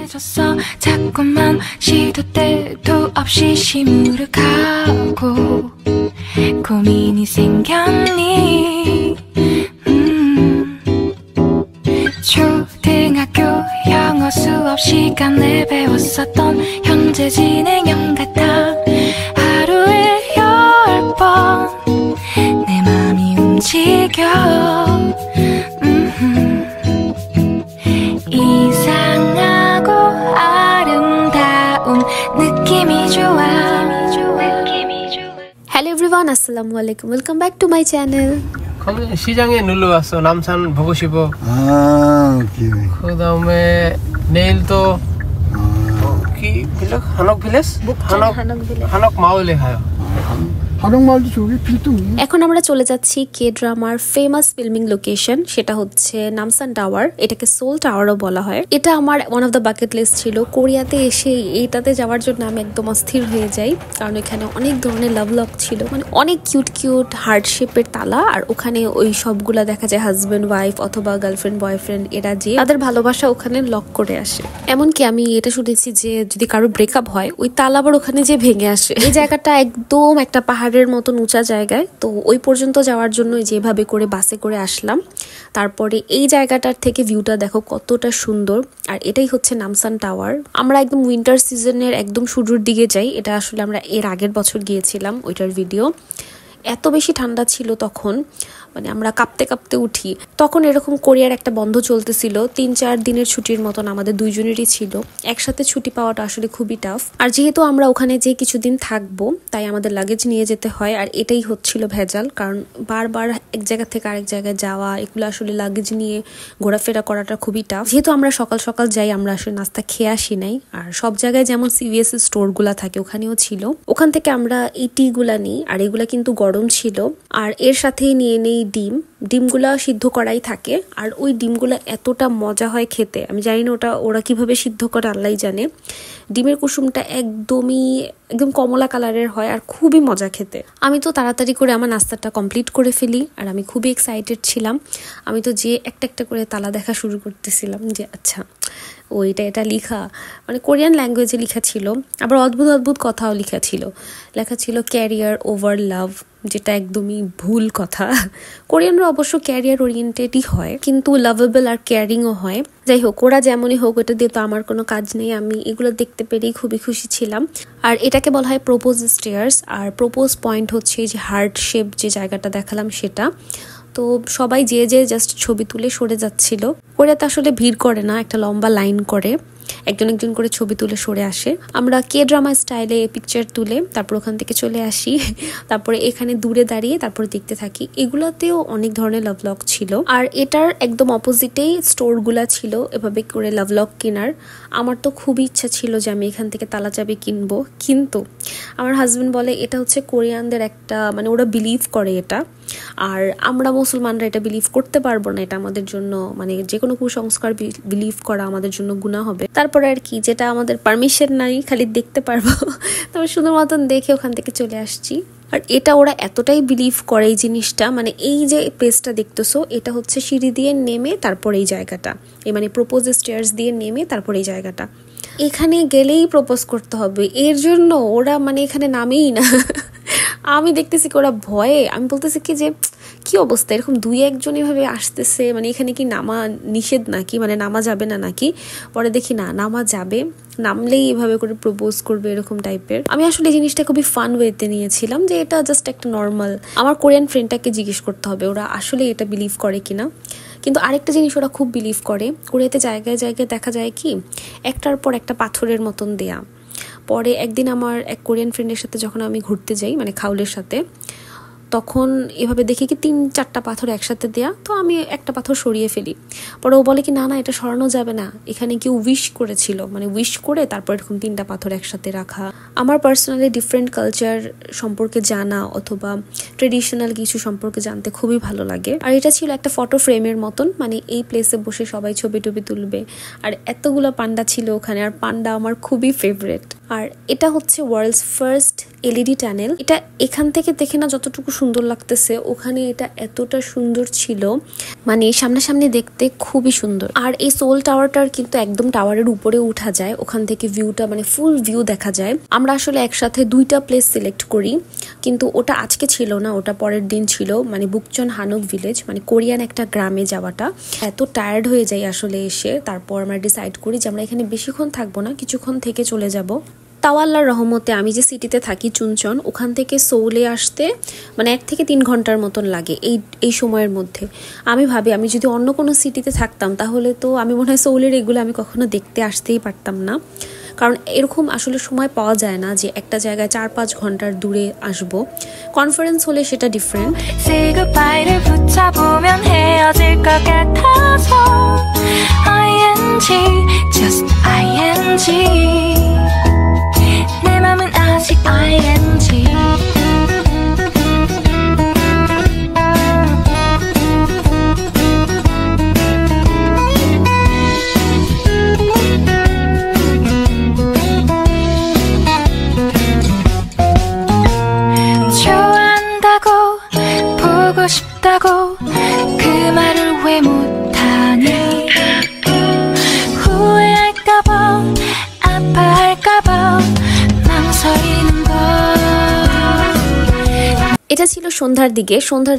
익숙해졌어 자꾸만 시도 때도 없이 시무룩하고 고민이 생겼니 초등학교 영어 수업 시간에 배웠었던 현재 진행형 같아 하루에 10번 내 맘이 움직여 이상하고 아름다운 느낌이 좋아 Hello everyone, Assalamualaikum. Welcome back to my channel. 시장에 놀러 왔어. 남산 보고 싶어. 오케이. 그다음에 내일도 한옥 빌레스? 한옥 마을에 가요. 한옥마을도 저기 필동이. এখন আমরা চলে যাচ্ছি কে ড্রামার ফেমাস ফিল্মিং লোকেশন, সেটা হচ্ছে নামসান টাওয়ার। এটাকে সোল টাওয়ারও বলা হয়। এটা আমার one of the bucket list ছিল। কোরিয়াতে এসে এইটাতে যাওয়ার জন্য আমি একদম অস্থির হয়ে যাই, কারণ এখানে অনেক ধরনের লাভ লক ছিল, মানে অনেক কিউট কিউট হার্ট শেপের তালা, আর ওখানে ওই সবগুলা দেখা যায় হাজবেন্ড ওয়াইফ অথবা গার্লফ্রেন্ড বয়ফ্রেন্ড এরা যে তাদের ভালোবাসা ওখানে লক করে আসে। এমনকি আমি এটা শুনেছি যে যদি কারো ব্রেকআপ হয় ওই তালা আবার ওখানে যে ভেঙে আসে। এই জায়গাটা একদম একটা পাহাড়ের মতন উঁচা জায়গায়, তো ওই পর্যন্ত যাওয়ার জন্য যেভাবে করে বাসে করে আসলাম। তারপরে এই জায়গাটার থেকে ভিউটা দেখো কতটা সুন্দর, আর এটাই হচ্ছে নামসান টাওয়ার। আমরা একদম উইন্টার সিজনের একদম শুরুর দিকে যাই, এটা আসলে আমরা এর আগের বছর গিয়েছিলাম, ওইটার ভিডিও। এত বেশি ঠান্ডা ছিল তখন, মানে আমরা কাঁপতে কাঁপতে উঠি। তখন এরকম কোরিয়ার একটা বন্ধ চলতেছিল, 3-4 দিনের ছুটির মতন আমাদের দুইজনেরই ছিল। একসাথে ছুটি পাওয়াটা আসলে খুবই টাফ। আর যেহেতু আমরা ওখানে যে কিছুদিন থাকবো তাই আমাদের লাগেজ নিয়ে যেতে হয়, আর এটাই হচ্ছিল ভেজাল, কারণ বারবার এক জায়গা থেকে আরেক জায়গায় যাওয়া, এগুলো আসলে লাগেজ নিয়ে ঘোরাফেরা করাটা খুবই টাফ। যেহেতু আমরা সকাল সকাল যাই, আমরা আসলে নাস্তা খেয়ে আসি নাই। আর সব জায়গায় যেমন সিভিএস স্টোর গুলা থাকে ওখানেও ছিল, ওখান থেকে আমরা এই টি গুলা নিই, আর এগুলা কিন্তু গরম ছিল। আর এর সাথেই নিয়ে নেই ডিমগুলা সিদ্ধ করাই থাকে, আর ওই ডিমগুলা এতটা মজা হয় খেতে। আমি জানি না ওরা কিভাবে সিদ্ধ করে আল্লাহ জানে। ডিমের কুসুমটা একদম কমলা কালারের হয় আর খুবই মজা খেতে। আমি তো তাড়াতাড়ি করে আমার নাস্তাটা কমপ্লিট করে ফেলি, আর আমি খুবই এক্সাইটেড ছিলাম। আমি তো যে একটা একটা করে তালা দেখা শুরু করতেছিলাম যে আচ্ছা এটা লিখা, মানে কোরিয়ান ল্যাঙ্গুয়েজে লেখা ছিল, আবার অদ্ভুত অদ্ভুত কথাও লেখা ছিল। লেখা ছিল ক্যারিয়ার ওভার লাভ, যেটা একদমই ভুল কথা। কোরিয়ানরা অবশ্য ক্যারিয়ার ওরিয়েন্টেডই হয়, কিন্তু লাভেবল আর কেয়ারিংও হয়। যাই হোক, ওরা যেমনই হোক, এটা দিয়ে তো আমার কোনো কাজ নেই। আমি এগুলো দেখতে পেরেই খুবই খুশি ছিলাম। আর এটাকে বলা হয় প্রপোজ স্টেয়ার্স, আর প্রপোজ পয়েন্ট হচ্ছে যে হার্ট শেপ যে জায়গাটা দেখালাম সেটা। তো সবাই যে জাস্ট ছবি তুলে সরে যাচ্ছিল। কোরিয়াতে আসলে ভিড় করে না, একটা লম্বা লাইন করে একজন একজন করে ছবি তুলে সরে আসে। আমরা কে ড্রামা স্টাইলে পিকচার তুলে তারপর ওখান থেকে চলে আসি। তারপরে এখানে দূরে দাঁড়িয়ে তারপর দেখতে থাকি। এগুলোতেও অনেক ধরনের লাভলক ছিল, আর এটার একদম অপোজিটেই স্টোরগুলা ছিল এভাবে করে লাভলক কেনার। আমার তো খুবই ইচ্ছা ছিল যে আমি এখান থেকে তালা চাবি কিনবো, কিন্তু আমার হাজবেন্ড বলে এটা হচ্ছে কোরিয়ানদের একটা, মানে ওরা বিলিভ করে এটা, আর আমরা মুসলমানরা এটা বিলিভ করতে পারবো না। এটা আমাদের জন্য, মানে যে কোনো কুসংস্কার বিলিভ করা আমাদের জন্য গুনাহ হবে। তারপরে আর কি, যেটা আমাদের পারমিশন নাই, খালি দেখতে পারবো, তবে সুন্দর মতন দেখে ওখান থেকে চলে আসছি। আর এটা ওরা এতটাই বিলিভ করে এই জিনিসটা, মানে এই যে প্লেসটা দেখতেছো এটা হচ্ছে সিঁড়ি দিয়ে নেমে তারপর এই জায়গাটা, মানে প্রপোজ স্টেয়ার্স দিয়ে নেমে তারপর এই জায়গাটা। এখানে গেলেই প্রপোজ করতে হবে, এর জন্য ওরা মানে এখানে নামেই না। আমি দেখতেছি ওরা ভয়ে, আমি বলতেছি কি যে কি অবস্থা, এরকম 2-1 এভাবে আসতেছে, মানে এখানে কি নামা নিষেধ নাকি, মানে নামা যাবে না নাকি? পরে দেখি না, নামা যাবে, নামলেই এভাবে করে প্রপোজ করবে এরকম টাইপের। আমি আসলে এই জিনিসটা খুবই ফান ওয়েতে নিয়েছিলাম, যে এটা জাস্ট একটা নর্মাল। আমার কোরিয়ান ফ্রেন্ডটাকে জিজ্ঞেস করতে হবে ওরা আসলে এটা বিলিভ করে কিনা। কিন্তু আরেকটা জিনিস ওরা খুব বিলিভ করে, কোরিয়াতে জায়গায় জায়গায় দেখা যায় কি একটার পর একটা পাথরের মতন দেয়া। পরে একদিন আমার এক কোরিয়ান ফ্রেন্ডের সাথে যখন আমি ঘুরতে যাই, মানে খাউলের সাথে, তখন এভাবে দেখি কি 3-4টা পাথর একসাথে দেয়া, তো আমি একটা পাথর সরিয়ে ফেলি। পরে ও বলে কি না এটা সরানো যাবে না, এখানে কেউ উইশ করেছিল, মানে উইশ করে তারপর এরকম 3টা পাথর একসাথে রাখা। আমার পার্সোনালি ডিফারেন্ট কালচার সম্পর্কে জানা অথবা ট্রেডিশনাল কিছু সম্পর্কে জানতে খুবই ভালো লাগে। আর এটা ছিল একটা ফটো ফ্রেমের মতন, মানে এই প্লেসে বসে সবাই ছবি টবি তুলবে। আর এতগুলো পান্ডা ছিল ওখানে, আর পান্ডা আমার খুবই ফেভারিট। আর এটা হচ্ছে ওয়ার্ল্ডস ফার্স্ট এলইডি টানেল। এটা এখান থেকে দেখে না যতটুকু সুন্দর লাগতেছে, ওখানে এটা এতটা সুন্দর ছিল, মানে সামনাসামনি দেখতে খুবই সুন্দর। আর এই সোল টাওয়ারটার কিন্তু একদম টাওয়ারের উপরে উঠা যায়, ওখান থেকে ভিউটা মানে ফুল ভিউ দেখা যায়। আমরা আসলে একসাথে 2টা প্লেস সিলেক্ট করি, কিন্তু ওটা আজকে ছিল না, ওটা পরের দিন ছিল, মানে বুকচন হানক ভিলেজ, মানে কোরিয়ান একটা গ্রামে যাওয়াটা। এত টায়ার্ড হয়ে যাই আসলে এসে, তারপর আমরা ডিসাইড করি যে আমরা এখানে বেশিক্ষণ থাকবো না, কিছুক্ষণ থেকে চলে যাব। তাও আল্লাহর রহমতে আমি যে সিটিতে থাকি চুনচন, ওখান থেকে সোলে আসতে মানে 1 থেকে 3 ঘন্টার মতন লাগে এই সময়ের মধ্যে। আমি ভাবি আমি যদি অন্য কোনো সিটিতে থাকতাম তাহলে তো আমি মনে হয় সোলের এগুলো আমি কখনো দেখতে আসতেই পারতাম না, কারণ এরকম আসলে সময় পাওয়া যায় না যে একটা জায়গায় 4-5 ঘন্টার দূরে আসব। কনফারেন্স হলে সেটা different. Say goodbye를 붙잡으면 헤어질 것 같아서 ING just ING 내 맘은 아직 ING 좋아한다고 보고 싶다고 그 말을 왜 못하니 후회할까봐 아파할까봐 망설이는 걸 এটা ছিল সন্ধ্যার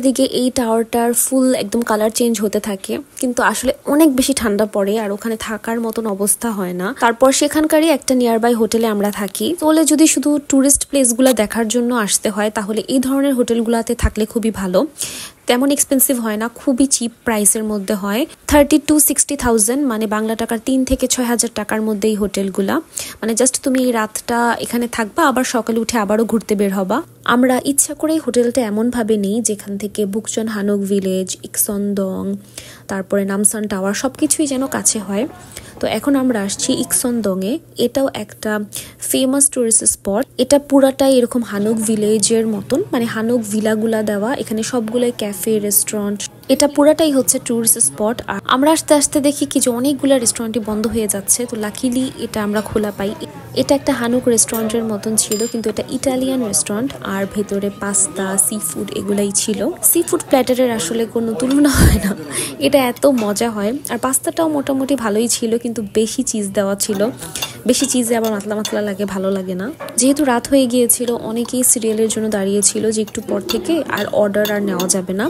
দিকে এই টাওয়ারটার ফুল একদম কালার চেঞ্জ হতে থাকে, কিন্তু আসলে অনেক বেশি ঠান্ডা পড়ে আর ওখানে থাকার মতন অবস্থা হয় না। তারপর সেখানকারই একটা নিয়ারবাই হোটেলে আমরা থাকি। তাহলে যদি শুধু টুরিস্ট প্লেসগুলো দেখার জন্য আসতে হয় তাহলে এই ধরনের হোটেলগুলোতে থাকলে খুবই ভালো। তেমন এক্সপেন্সিভ হয় না, খুবই চিপ প্রাইসের মধ্যে হয়। 30,000-60,000 মানে বাংলা টাকার 3 থেকে 6,000 টাকার মধ্যে এই হোটেলগুলা। মানে জাস্ট তুমি এই রাতটা এখানে থাকবা, আবার সকালে উঠে আবারও ঘুরতে বের হবা। আমরা ইচ্ছা করেই হোটেলটা এমনভাবে নেই যেখান থেকে বুকচন হানক ভিলেজ, ইকসনদং, তারপরে নামসান টাওয়ার সবকিছুই যেন কাছে হয়। তো এখন আমরা আসছি ইকসনদংয়ে। এটাও একটা ফেমাস টুরিস্ট স্পট। এটা পুরাটাই এরকম হানক ভিলেজের মতন, মানে হানক ভিলাগুলা দেওয়া, এখানে সবগুলোই ক্যাফে, রেস্টুরেন্ট, এটা পুরাটাই হচ্ছে টুরিস্ট স্পট। আর আমরা আস্তে আস্তে দেখি কি যে অনেকগুলো রেস্টুরেন্টই বন্ধ হয়ে যাচ্ছে, তো লাকিলি এটা আমরা খোলা পাই। এটা একটা হানুক রেস্টুরেন্টের মতন ছিল, কিন্তু এটা ইটালিয়ান রেস্টুরেন্ট, আর ভেতরে পাস্তা, সি ফুড এগুলাই ছিল। সি ফুড প্ল্যাটারের আসলে কোনো তুলনা হয় না, এটা এত মজা হয়। আর পাস্তাটাও মোটামুটি ভালোই ছিল, কিন্তু বেশি চিজ দেওয়া ছিল, বেশি চিজে আবার মাতলা মাতলা লাগে, ভালো লাগে না। যেহেতু রাত হয়ে গিয়েছিল অনেকেই সিরিয়ালের জন্য দাঁড়িয়েছিল যে একটু পর থেকে আর অর্ডার আর নেওয়া যাবে না,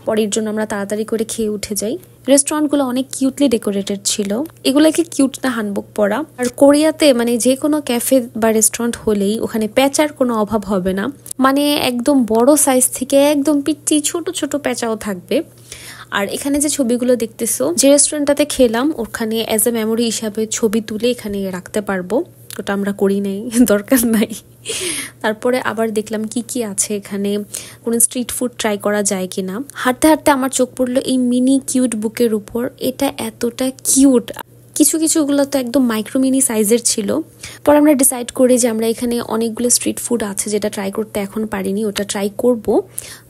পরের জন্য আমরা তাড়াতাড়ি করে খেয়ে উঠে যাই। রেস্টুরেন্টগুলো অনেক কিউটলি ডেকোরেটেড ছিল, এগুলোকে কিউট না হানবুক পরা। আর কোরিয়াতে মানে যে কোনো ক্যাফে বা রেস্টুরেন্ট হলেই ওখানে প্যাঁচার কোনো অভাব হবে না, মানে একদম বড় সাইজ থেকে একদম পিচ্চি ছোট ছোট প্যাঁচাও থাকবে। আর এখানে যে ছবিগুলো দেখতেছো, যে রেস্টুরেন্টটাতে খেলাম ওখানে অ্যাজ এ মেমোরি হিসাবে ছবি তুলে এখানে রাখতে পারবো, ওটা আমরা করি নাই, দরকার নাই। তারপরে আবার দেখলাম কি কি আছে এখানে, কোনো স্ট্রিট ফুড ট্রাই করা যায় কিনা। হাঁটতে হাঁটতে আমার চোখ পড়লো এই মিনি কিউট বুকের উপর। এটা এতটা কিউট, কিছু কিছুগুলো তো একদম মাইক্রো মিনি সাইজের ছিল। পর আমরা ডিসাইড করি যে আমরা এখানে অনেকগুলো স্ট্রিট ফুড আছে যেটা ট্রাই করতে এখন পারিনি, ওটা ট্রাই করব।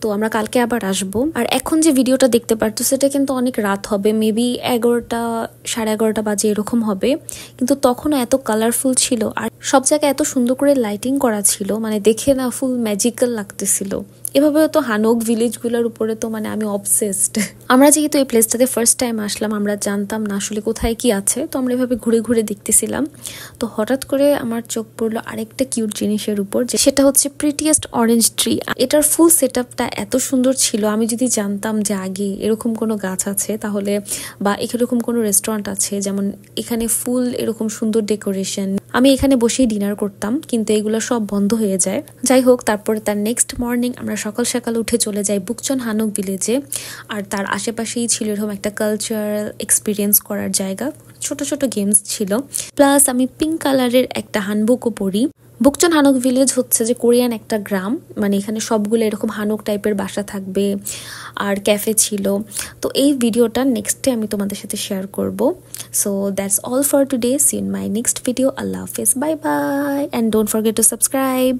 তো আমরা কালকে আবার আসবো। আর এখন যে ভিডিওটা দেখতে পারতো সেটা কিন্তু অনেক রাত হবে, মেবি 11টা 11:30 বাজে এরকম হবে, কিন্তু তখনও এত কালারফুল ছিল আর সব জায়গায় এত সুন্দর করে লাইটিং করা ছিল, মানে দেখে না ফুল ম্যাজিক্যাল লাগতেছিল। এভাবেও তো হানক ভিলেজগুলোর উপরে তো মানে আমি অবসেসড। আমরা যেহেতু এই প্লেসটাতে ফার্স্ট টাইম আসলাম, আমরা জানতাম না আসলে কোথায় কি আছে, তো আমরা এভাবে ঘুরে ঘুরে দেখতেছিলাম। তো হঠাৎ করে আমার চোখ পড়লো আরেকটা কিউট জিনিসের উপর, যে সেটা হচ্ছে প্রিটিয়েস্ট অরেঞ্জ ট্রি। এটার ফুল সেট আপটা এত সুন্দর ছিল, আমি যদি জানতাম যে আগে এরকম কোনো গাছ আছে তাহলে, বা এরকম কোনো রেস্টুরেন্ট আছে যেমন এখানে ফুল এরকম সুন্দর ডেকোরেশন, আমি এখানে বসেই ডিনার করতাম, কিন্তু এগুলো সব বন্ধ হয়ে যায়। যাই হোক, তারপরে তার নেক্সট মর্নিং আমরা সকাল সকাল উঠে চলে যাই বুকচন হানক ভিলেজে। আর তার আশেপাশেই ছিল এরকম একটা কালচারাল এক্সপিরিয়েন্স করার জায়গা, ছোট ছোট গেমস ছিল, প্লাস আমি পিঙ্ক কালারের একটা হানবুকও পরি। বুকচন হানক ভিলেজ হচ্ছে যে কোরিয়ান একটা গ্রাম, মানে এখানে সবগুলো এরকম হানক টাইপের বাসা থাকবে আর ক্যাফে ছিল। তো এই ভিডিওটা নেক্সট ডে আমি তোমাদের সাথে শেয়ার করব। So that's all for today, see in my next video. আল্লাহ হাফেজ, bye bye, and don't forget to subscribe.